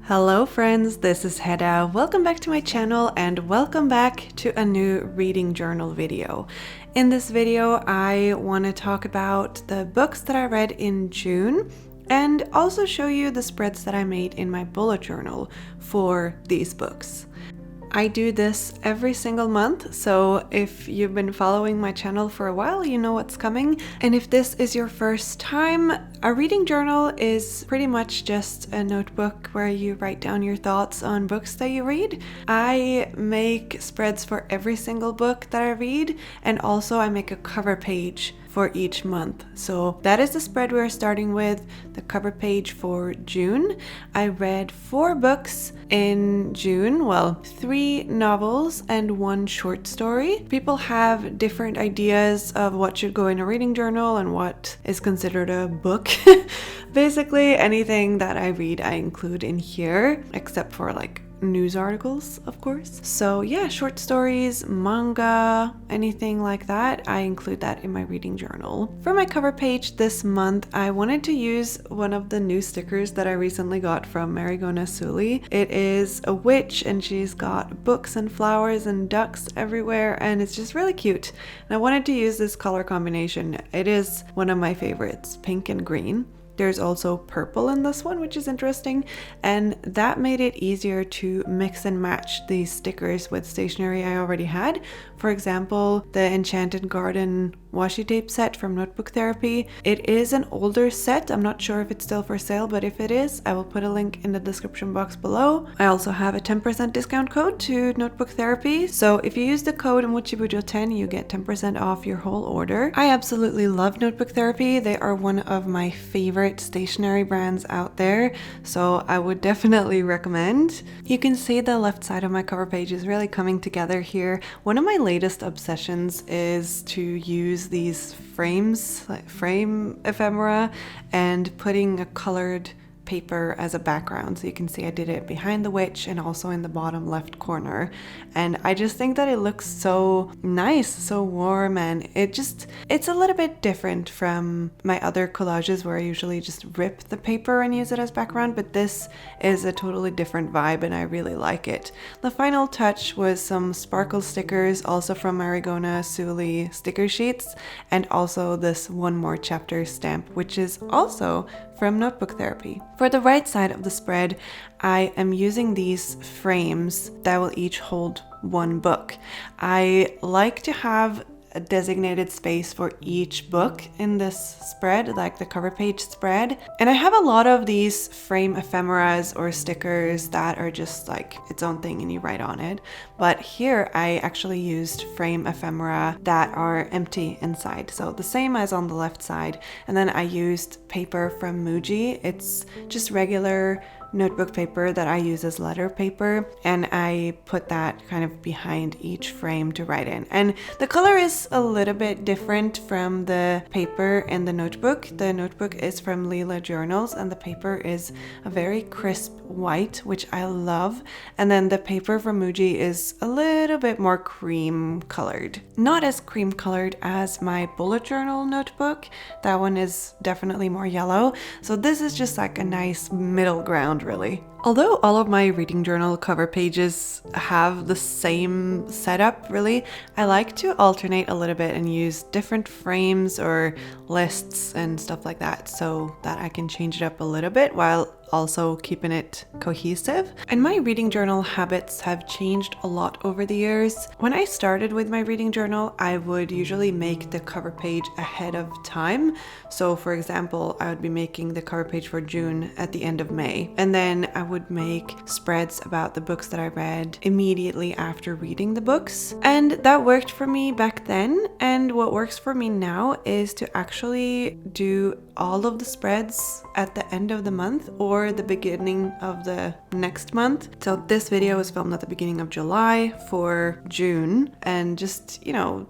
Hello friends, this is Hedda. Welcome back to my channel and welcome back to a new reading journal video. In this video, I want to talk about the books that I read in June and also show you the spreads that I made in my bullet journal for these books. I do this every single month, so if you've been following my channel for a while, you know what's coming. And if this is your first time, a reading journal is pretty much just a notebook where you write down your thoughts on books that you read. I make spreads for every single book that I read, and also I make a cover page for each month. So that is the spread we're starting with, the cover page for June. I read 4 books in June, well, 3 novels and 1 short story. People have different ideas of what should go in a reading journal and what is considered a book. Basically anything that I read I include in here, except for like news articles, of course. So yeah, short stories, manga, anything like that, I include that in my reading journal. For my cover page this month, I wanted to use one of the new stickers that I recently got from Margaret. It is a witch and she's got books and flowers and ducks everywhere and it's just really cute. And I wanted to use this color combination. It is one of my favorites, pink and green. There's also purple in this one, which is interesting, and that made it easier to mix and match these stickers with stationery I already had. For example, the Enchanted Garden washi tape set from Notebook Therapy. It is an older set. I'm not sure if it's still for sale, but if it is, I will put a link in the description box below. I also have a 10% discount code to Notebook Therapy. So if you use the code mochibujo10, you get 10% off your whole order. I absolutely love Notebook Therapy. They are one of my favorite stationery brands out there. So I would definitely recommend. You can see the left side of my cover page is really coming together here. One of my latest obsessions is to use these frames, like frame ephemera, and putting a colored paper as a background. So you can see I did it behind the witch and also in the bottom left corner. And I just think that it looks so nice, so warm, and it's a little bit different from my other collages where I usually just rip the paper and use it as background, but this is a totally different vibe and I really like it. The final touch was some sparkle stickers, also from Margaret sticker sheets, and also this One More Chapter stamp, which is also from Notebook Therapy. For the right side of the spread, I am using these frames that will each hold 1 book. I like to have a designated space for each book in this spread, like the cover page spread. And I have a lot of these frame ephemeras or stickers that are just like its own thing and you write on it. But here I actually used frame ephemera that are empty inside. So the same as on the left side. And then I used paper from Muji. It's just regular notebook paper that I use as letter paper, and I put that kind of behind each frame to write in. And the color is a little bit different from the paper in the notebook. The notebook is from Q-Lia Journals and the paper is a very crisp white, which I love. And then the paper from Muji is a little bit more cream colored. Not as cream colored as my bullet journal notebook. That one is definitely more yellow. So this is just like a nice middle ground, really. Although all of my reading journal cover pages have the same setup, really, I like to alternate a little bit and use different frames or lists and stuff like that so that I can change it up a little bit while also keeping it cohesive. And my reading journal habits have changed a lot over the years. When I started with my reading journal, I would usually make the cover page ahead of time. So for example, I would be making the cover page for June at the end of May. And then I would make spreads about the books that I read immediately after reading the books. And that worked for me back then. And what works for me now is to actually do all of the spreads at the end of the month or the beginning of the next month. So this video was filmed at the beginning of July for June and just, you know,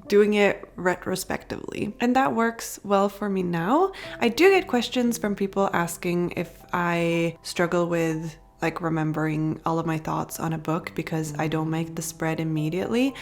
doing it retrospectively. And that works well for me now. I do get questions from people asking if I struggle with like remembering all of my thoughts on a book because I don't make the spread immediately.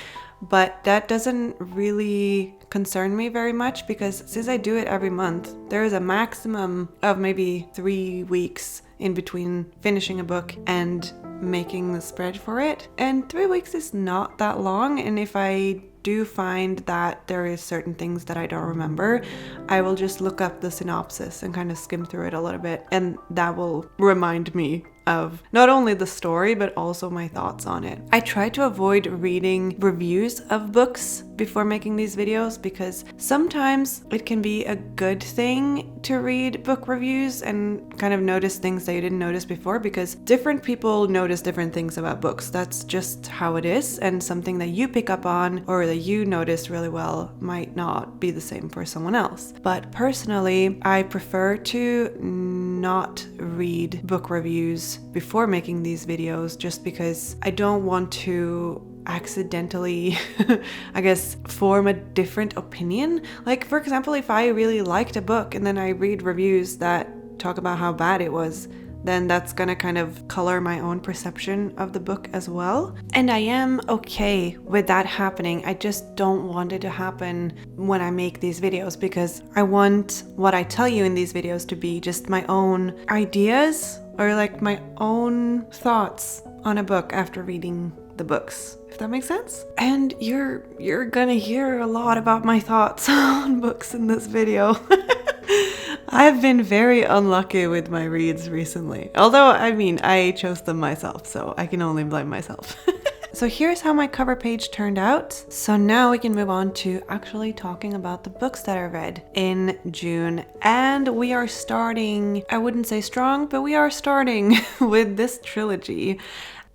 But that doesn't really concern me very much because since I do it every month, there is a maximum of maybe 3 weeks in between finishing a book and making the spread for it. And 3 weeks is not that long, and if I do find that there is certain things that I don't remember, I will just look up the synopsis and kind of skim through it a little bit, and that will remind me of not only the story but also my thoughts on it. I try to avoid reading reviews of books before making these videos because sometimes it can be a good thing to read book reviews and kind of notice things that you didn't notice before, because different people notice different things about books. That's just how it is, and something that you pick up on or that you notice really well might not be the same for someone else. But personally, I prefer to not read book reviews before making these videos just because I don't want to accidentally I guess form a different opinion. Like, for example, if I really liked a book and then I read reviews that talk about how bad it was, then that's gonna kind of color my own perception of the book as well. And I am okay with that happening. I just don't want it to happen when I make these videos, because I want what I tell you in these videos to be just my own ideas or like my own thoughts on a book after reading the books, if that makes sense. And you're gonna hear a lot about my thoughts on books in this video. I've been very unlucky with my reads recently. Although, I mean, I chose them myself, so I can only blame myself. So here's how my cover page turned out. So now we can move on to actually talking about the books that I read in June. And we are starting, I wouldn't say strong, but we are starting with this trilogy.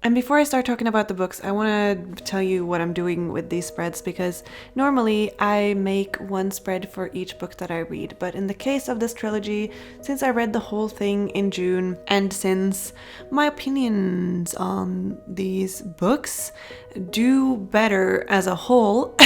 And before I start talking about the books, I want to tell you what I'm doing with these spreads, because normally I make one spread for each book that I read. But in the case of this trilogy, since I read the whole thing in June, and since my opinions on these books do better as a whole,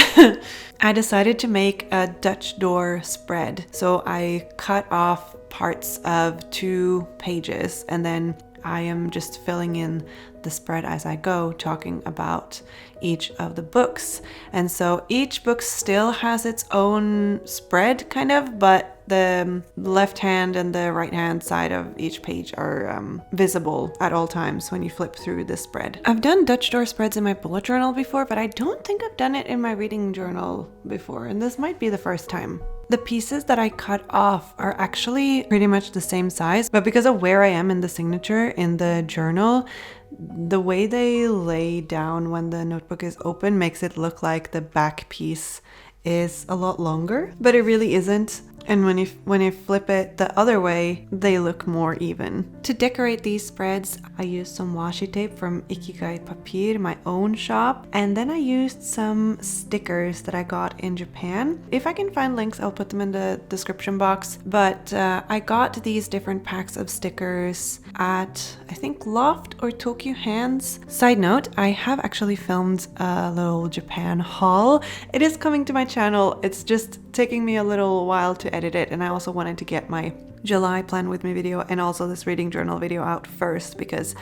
I decided to make a Dutch door spread. So I cut off parts of 2 pages, and then I am just filling in the spread as I go, talking about each of the books. And so each book still has its own spread, kind of, but the left hand and the right hand side of each page are visible at all times when you flip through the spread. I've done Dutch door spreads in my bullet journal before, but I don't think I've done it in my reading journal before, and this might be the first time. The pieces that I cut off are actually pretty much the same size, but because of where I am in the signature in the journal, the way they lay down when the notebook is open makes it look like the back piece is a lot longer, but it really isn't. And when you flip it the other way, they look more even. To decorate these spreads, I used some washi tape from Ikigai Papir, my own shop, and then I used some stickers that I got in Japan. If I can find links, I'll put them in the description box. But I got these different packs of stickers at, I think, Loft or Tokyo Hands. Side note, I have actually filmed a little Japan haul. It is coming to my channel. It's just taking me a little while to edit it, and I also wanted to get my July plan with me video and also this reading journal video out first because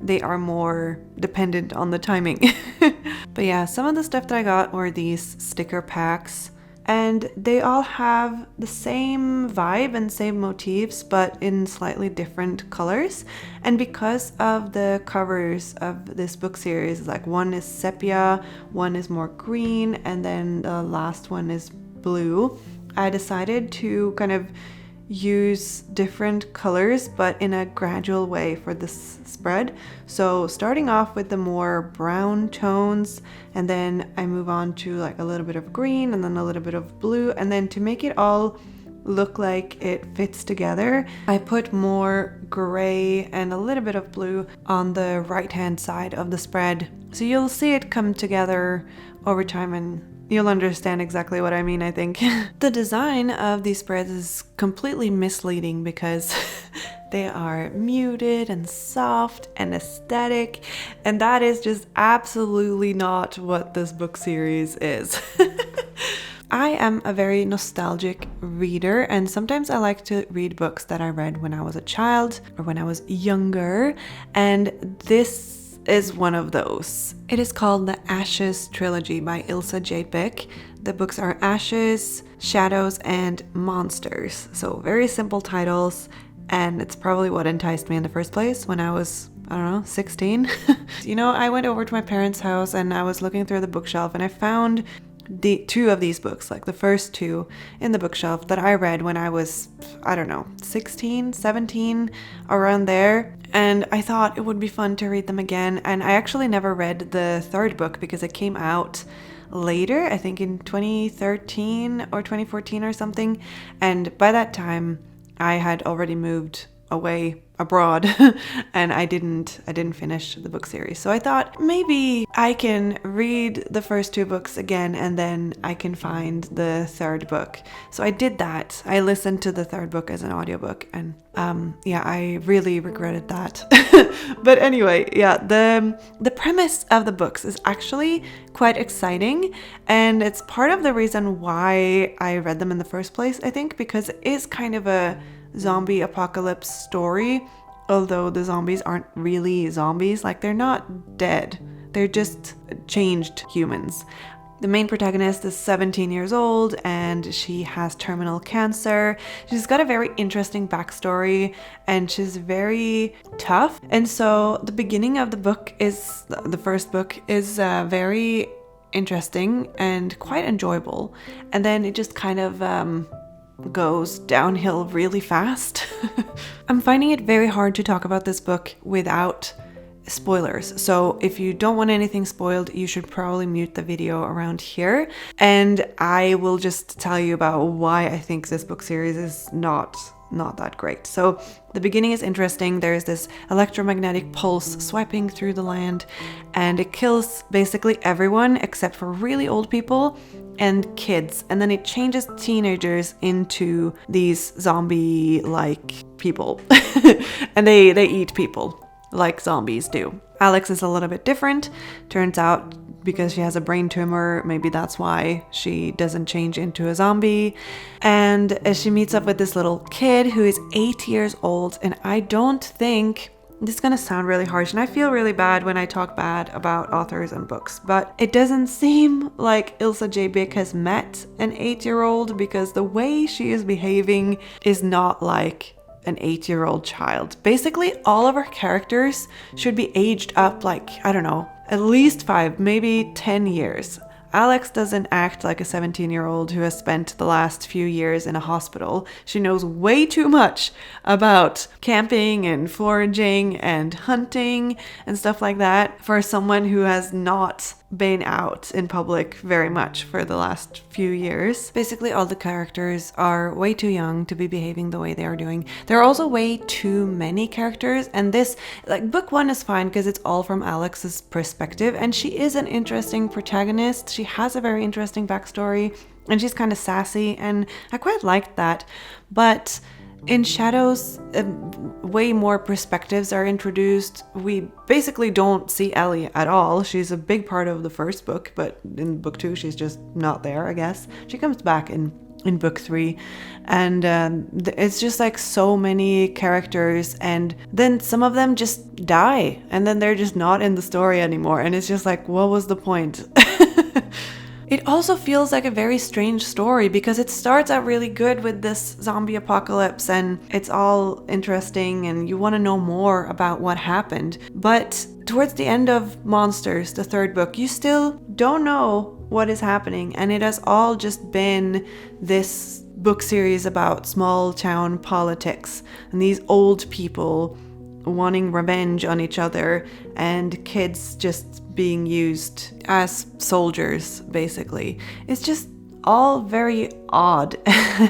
they are more dependent on the timing. But yeah, some of the stuff that I got were these sticker packs, and they all have the same vibe and same motifs but in slightly different colors. And because of the covers of this book series, like one is sepia, one is more green, and then the last one is blue, I decided to kind of use different colors but in a gradual way for this spread. So starting off with the more brown tones, and then I move on to like a little bit of green and then a little bit of blue, and then to make it all look like it fits together, I put more gray and a little bit of blue on the right hand side of the spread. So you'll see it come together over time and you'll understand exactly what I mean, I think. The design of these spreads is completely misleading because they are muted and soft and aesthetic, and that is just absolutely not what this book series is. I am a very nostalgic reader, and sometimes I like to read books that I read when I was a child or when I was younger, and this is one of those. It is called the Ashes Trilogy by Ilsa J. Bick. The books are Ashes, Shadows, and Monsters. So very simple titles. and it's probably what enticed me in the first place when I was, I don't know, 16. You know, I went over to my parents' house and I was looking through the bookshelf and I found the two of these books, like the first two in the bookshelf that I read when I was, I don't know, 16, 17, around there. And I thought it would be fun to read them again. And I actually never read the third book because it came out later, I think in 2013 or 2014 or something. And by that time, I had already moved away abroad and I didn't finish the book series. So I thought maybe I can read the first two books again and then I can find the third book. So I did that. I listened to the third book as an audiobook and yeah, I really regretted that. But anyway, yeah, the premise of the books is actually quite exciting and it's part of the reason why I read them in the first place, I think, because it is kind of a zombie apocalypse story, although the zombies aren't really zombies, like they're not dead, they're just changed humans. The main protagonist is 17 years old and she has terminal cancer. She's got a very interesting backstory and she's very tough. And so the beginning of the book is, the first book is very interesting and quite enjoyable. And then it just kind of goes downhill really fast. I'm finding it very hard to talk about this book without spoilers. So if you don't want anything spoiled, you should probably mute the video around here. And I will just tell you about why I think this book series is not that great. So the beginning is interesting. There's this electromagnetic pulse swiping through the land and it kills basically everyone except for really old people and kids. And then it changes teenagers into these zombie-like people. And they eat people like zombies do. Alex is a little bit different. Turns out because she has a brain tumor, maybe that's why she doesn't change into a zombie. And she meets up with this little kid who is 8 years old. And I don't think, this is gonna sound really harsh, and I feel really bad when I talk bad about authors and books, but it doesn't seem like Ilsa J. Bick has met an 8-year-old because the way she is behaving is not like an 8-year-old child. Basically, all of our characters should be aged up like, I don't know, at least 5, maybe 10 years. Alex doesn't act like a 17-year-old who has spent the last few years in a hospital. She knows way too much about camping and foraging and hunting and stuff like that for someone who has not been out in public very much for the last few years. Basically, all the characters are way too young to be behaving the way they are doing. There are also way too many characters, and this, like, book one is fine because it's all from Alex's perspective, and she is an interesting protagonist. She has a very interesting backstory, and she's kind of sassy, and I quite liked that. But in Shadows, way more perspectives are introduced. We basically don't see Ellie at all. She's a big part of the first book, but in book 2, she's just not there, I guess. She comes back in book 3, and it's just like so many characters, and then some of them just die, and then they're just not in the story anymore, and it's just like, what was the point? It also feels like a very strange story because it starts out really good with this zombie apocalypse and it's all interesting and you want to know more about what happened. But towards the end of Monsters, the third book, you still don't know what is happening, and it has all just been this book series about small town politics and these old people wanting revenge on each other and kids just being used as soldiers, basically. It's just all very odd.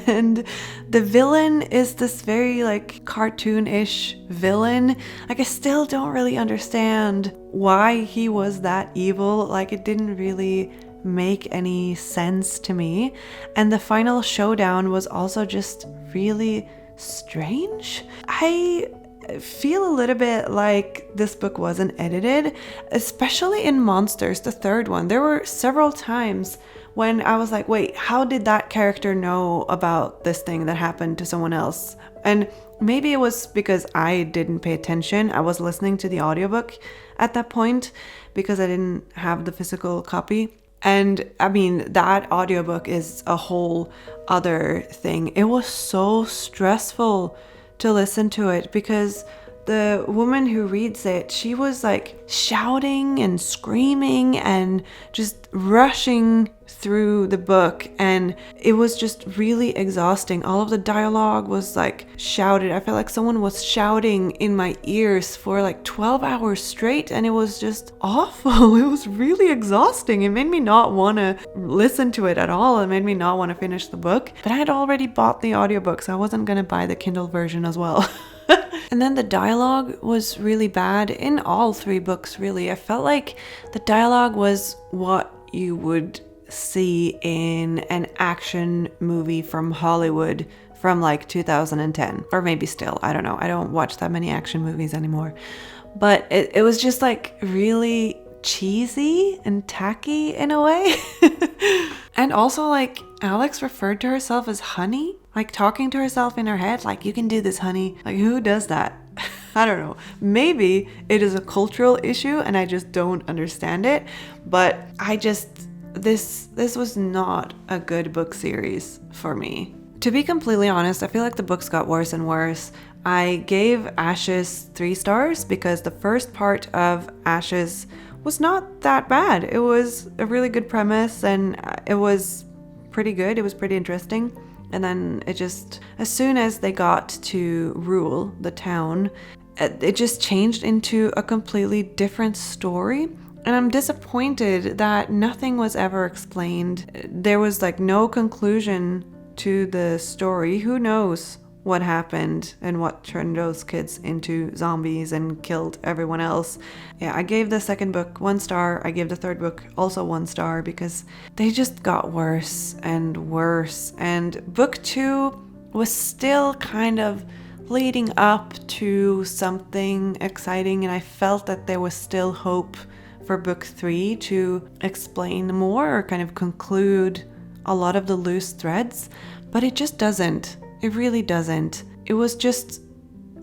And the villain is this very like cartoon-ish villain. Like, I still don't really understand why he was that evil. Like, it didn't really make any sense to me. And the final showdown was also just really strange. I feel a little bit like this book wasn't edited, especially in Monsters, the third one. There were several times when I was like, wait, how did that character know about this thing that happened to someone else? And maybe it was because I didn't pay attention. I was listening to the audiobook at that point because I didn't have the physical copy. And I mean, that audiobook is a whole other thing. It was so stressful to listen to it because the woman who reads it, she was like shouting and screaming and just rushing through the book, and it was just really exhausting. All of the dialogue was like shouted. I felt like someone was shouting in my ears for like 12 hours straight, and it was just awful. It was really exhausting. It made me not want to listen to it at all. It made me not want to finish the book, but I had already bought the audiobook, so I wasn't going to buy the Kindle version as well. And then the dialogue was really bad in all three books, really. I felt like the dialogue was what you would see in an action movie from Hollywood from like 2010, or maybe still, I don't know. I don't watch that many action movies anymore. But it was just like really cheesy and tacky in a way. And also like Alex referred to herself as honey, like talking to herself in her head, like, you can do this, honey. Like, who does that? I don't know. Maybe it is a cultural issue and I just don't understand it. But this was not a good book series for me. To be completely honest, I feel like the books got worse and worse. I gave Ashes 3 stars because the first part of Ashes was not that bad. It was a really good premise and it was pretty good. It was pretty interesting. And then it just, as soon as they got to rule the town, it just changed into a completely different story. And I'm disappointed that nothing was ever explained. There was like no conclusion to the story. Who knows what happened and what turned those kids into zombies and killed everyone else. Yeah, I gave the second book 1 star. I gave the third book also 1 star because they just got worse and worse. And book 2 was still kind of leading up to something exciting, and I felt that there was still hope for book 3 to explain more or kind of conclude a lot of the loose threads, but it just doesn't. It really doesn't. It was just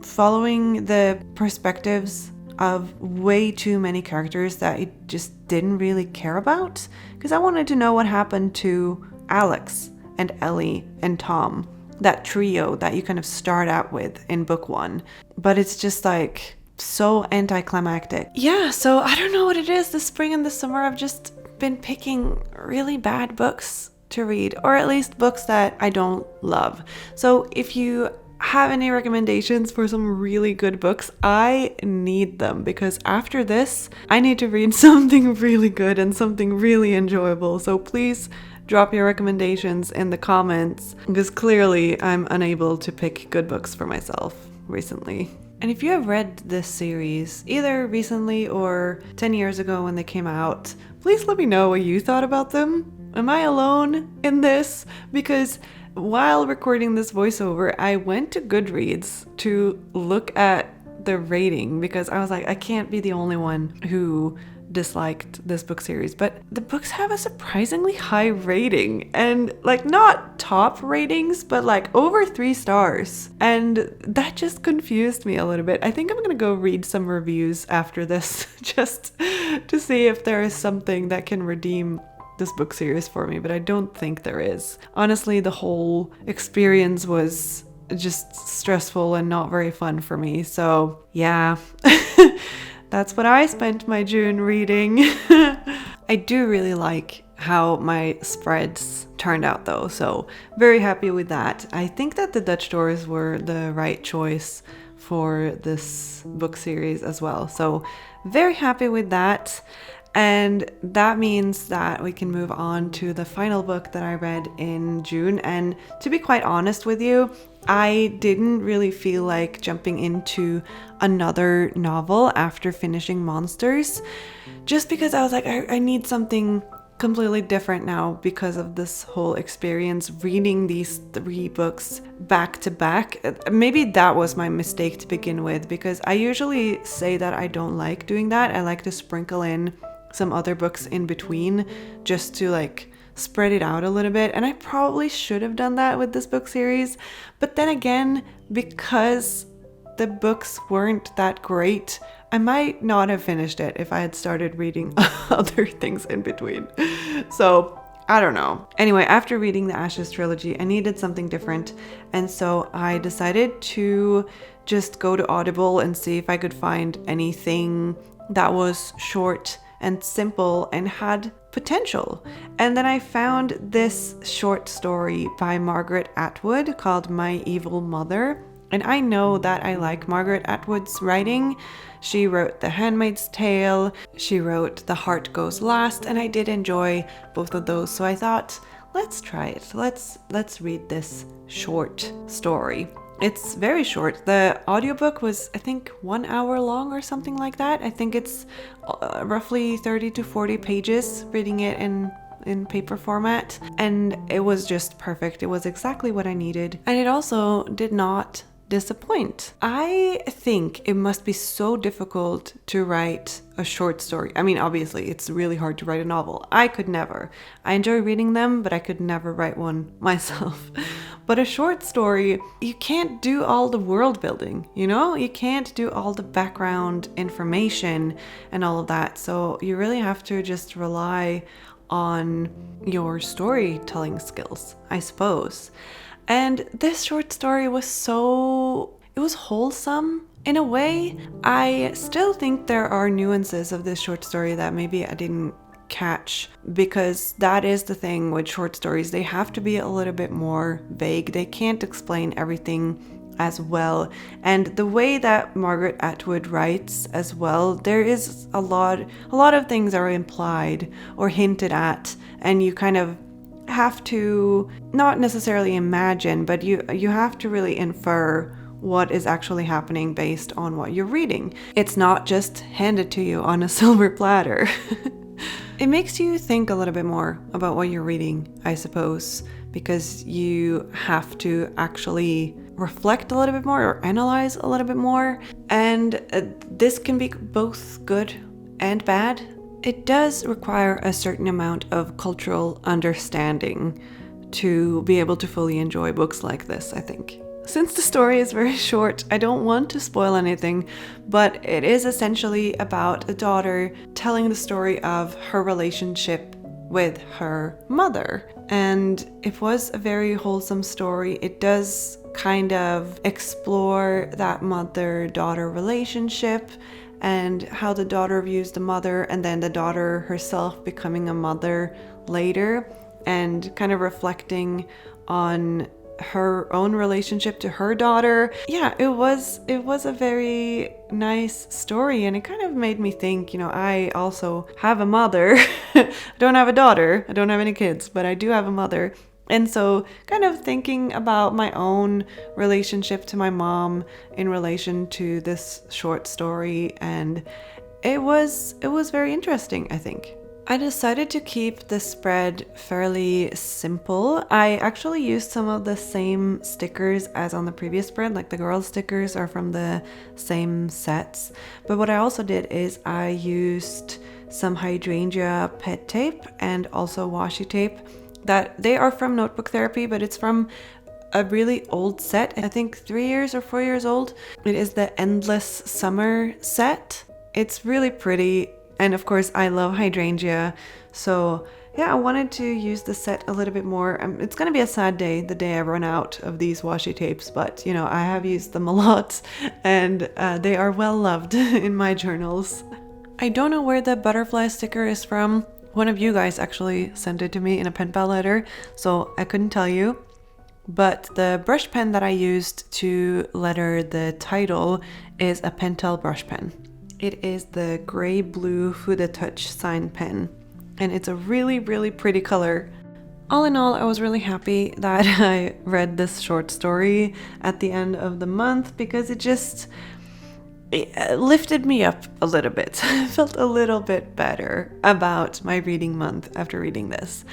following the perspectives of way too many characters that I just didn't really care about, because I wanted to know what happened to Alex and Ellie and Tom, that trio that you kind of start out with in book 1. But it's just like so anticlimactic. Yeah, so I don't know what it is. This spring and this summer I've just been picking really bad books to read, or at least books that I don't love. So if you have any recommendations for some really good books, I need them, because after this I need to read something really good and something really enjoyable. So please drop your recommendations in the comments, because clearly I'm unable to pick good books for myself recently. And if you have read this series, either recently or 10 years ago when they came out, please let me know what you thought about them. Am I alone in this? Because while recording this voiceover, I went to Goodreads to look at the rating, because I was like, I can't be the only one who disliked this book series. But the books have a surprisingly high rating, and like not top ratings, but like over 3 stars. And that just confused me a little bit. I think I'm gonna go read some reviews after this just to see if there is something that can redeem this book series for me, but I don't think there is. Honestly, the whole experience was just stressful and not very fun for me. So yeah, that's what I spent my June reading. I do really like how my spreads turned out though, so very happy with that. I think that the Dutch doors were the right choice for this book series as well, so very happy with that. And that means that we can move on to the final book that I read in June. And to be quite honest with you, I didn't really feel like jumping into another novel after finishing Monsters, just because I was like, I need something completely different now because of this whole experience reading these 3 books back to back. Maybe that was my mistake to begin with, because I usually say that I don't like doing that. I like to sprinkle in some other books in between just to like spread it out a little bit, and I probably should have done that with this book series. But then again, because the books weren't that great, I might not have finished it if I had started reading other things in between. So I don't know. Anyway, after reading the Ashes trilogy, I needed something different. And so I decided to just go to Audible and see if I could find anything that was short and simple and had potential. And then I found this short story by Margaret Atwood called My Evil Mother. And I know that I like Margaret Atwood's writing. She wrote The Handmaid's Tale, she wrote The Heart Goes Last, and I did enjoy both of those. So I thought, let's try it. Let's read this short story. It's very short. The audiobook was, I think, 1 hour long or something like that. I think it's roughly 30 to 40 pages, reading it in paper format. And it was just perfect. It was exactly what I needed. And it also did not disappoint. I think it must be so difficult to write a short story. I mean, obviously, it's really hard to write a novel. I could never. I enjoy reading them, but I could never write one myself. But a short story, you can't do all the world building, you know? You can't do all the background information and all of that. So you really have to just rely on your storytelling skills, I suppose. And this short story was it was wholesome in a way. I still think there are nuances of this short story that maybe I didn't catch, because that is the thing with short stories. They have to be a little bit more vague. They can't explain everything as well. And the way that Margaret Atwood writes as well, there is a lot of things are implied or hinted at, and you kind of have to not necessarily imagine, but you have to really infer what is actually happening based on what you're reading. It's not just handed to you on a silver platter. It makes you think a little bit more about what you're reading, I suppose, because you have to actually reflect a little bit more or analyze a little bit more. And this can be both good and bad. It does require a certain amount of cultural understanding to be able to fully enjoy books like this, I think. Since the story is very short, I don't want to spoil anything, but it is essentially about a daughter telling the story of her relationship with her mother. And it was a very wholesome story. It does kind of explore that mother-daughter relationship and how the daughter views the mother, and then the daughter herself becoming a mother later, and kind of reflecting on her own relationship to her daughter. Yeah, it was a very nice story, and it kind of made me think, I also have a mother. I don't have a daughter, I don't have any kids, but I do have a mother. And so kind of thinking about my own relationship to my mom in relation to this short story, and it was very interesting, I think. I decided to keep the spread fairly simple. I actually used some of the same stickers as on the previous spread, like the girl stickers are from the same sets. But what I also did is I used some hydrangea pet tape and also washi tape. That they are from Notebook Therapy, but it's from a really old set. I think 3 years or 4 years old. It is the Endless Summer set. It's really pretty. And of course, I love hydrangea. So yeah, I wanted to use the set a little bit more. It's going to be a sad day, the day I run out of these washi tapes, but I have used them a lot, and they are well loved in my journals. I don't know where the butterfly sticker is from. One of you guys actually sent it to me in a pen pal letter, so I couldn't tell you. But the brush pen that I used to letter the title is a Pentel brush pen. It is the gray-blue Huda Touch sign pen, and it's a really, really pretty color. All in all, I was really happy that I read this short story at the end of the month, because it lifted me up a little bit. I felt a little bit better about my reading month after reading this.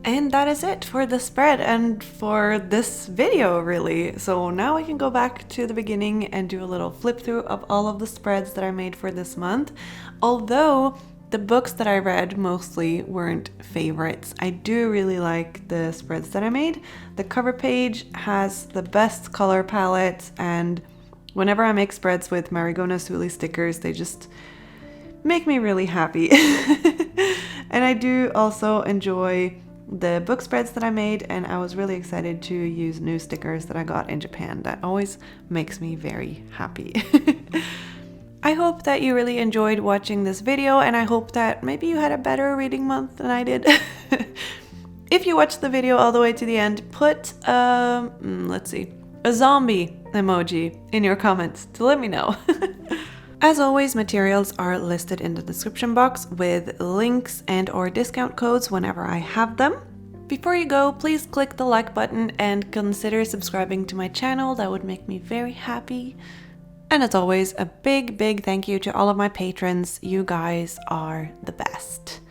And that is it for the spread and for this video, really. So now I can go back to the beginning and do a little flip through of all of the spreads that I made for this month. Although the books that I read mostly weren't favorites, I do really like the spreads that I made. The cover page has the best color palette, and whenever I make spreads with Marigona Suli stickers, they just make me really happy. And I do also enjoy the book spreads that I made, and I was really excited to use new stickers that I got in Japan. That always makes me very happy. I hope that you really enjoyed watching this video, and I hope that maybe you had a better reading month than I did. If you watched the video all the way to the end, put let's see, a zombie emoji in your comments to let me know. As always, materials are listed in the description box with links and or discount codes whenever I have them. Before you go, please click the like button and consider subscribing to my channel. That would make me very happy. And as always, a big thank you to all of my patrons. You guys are the best.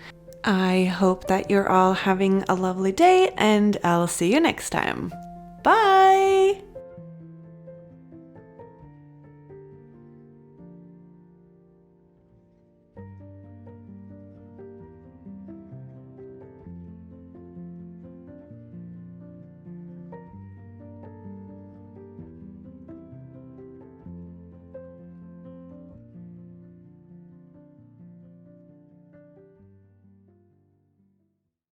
I hope that you're all having a lovely day, and I'll see you next time. Bye!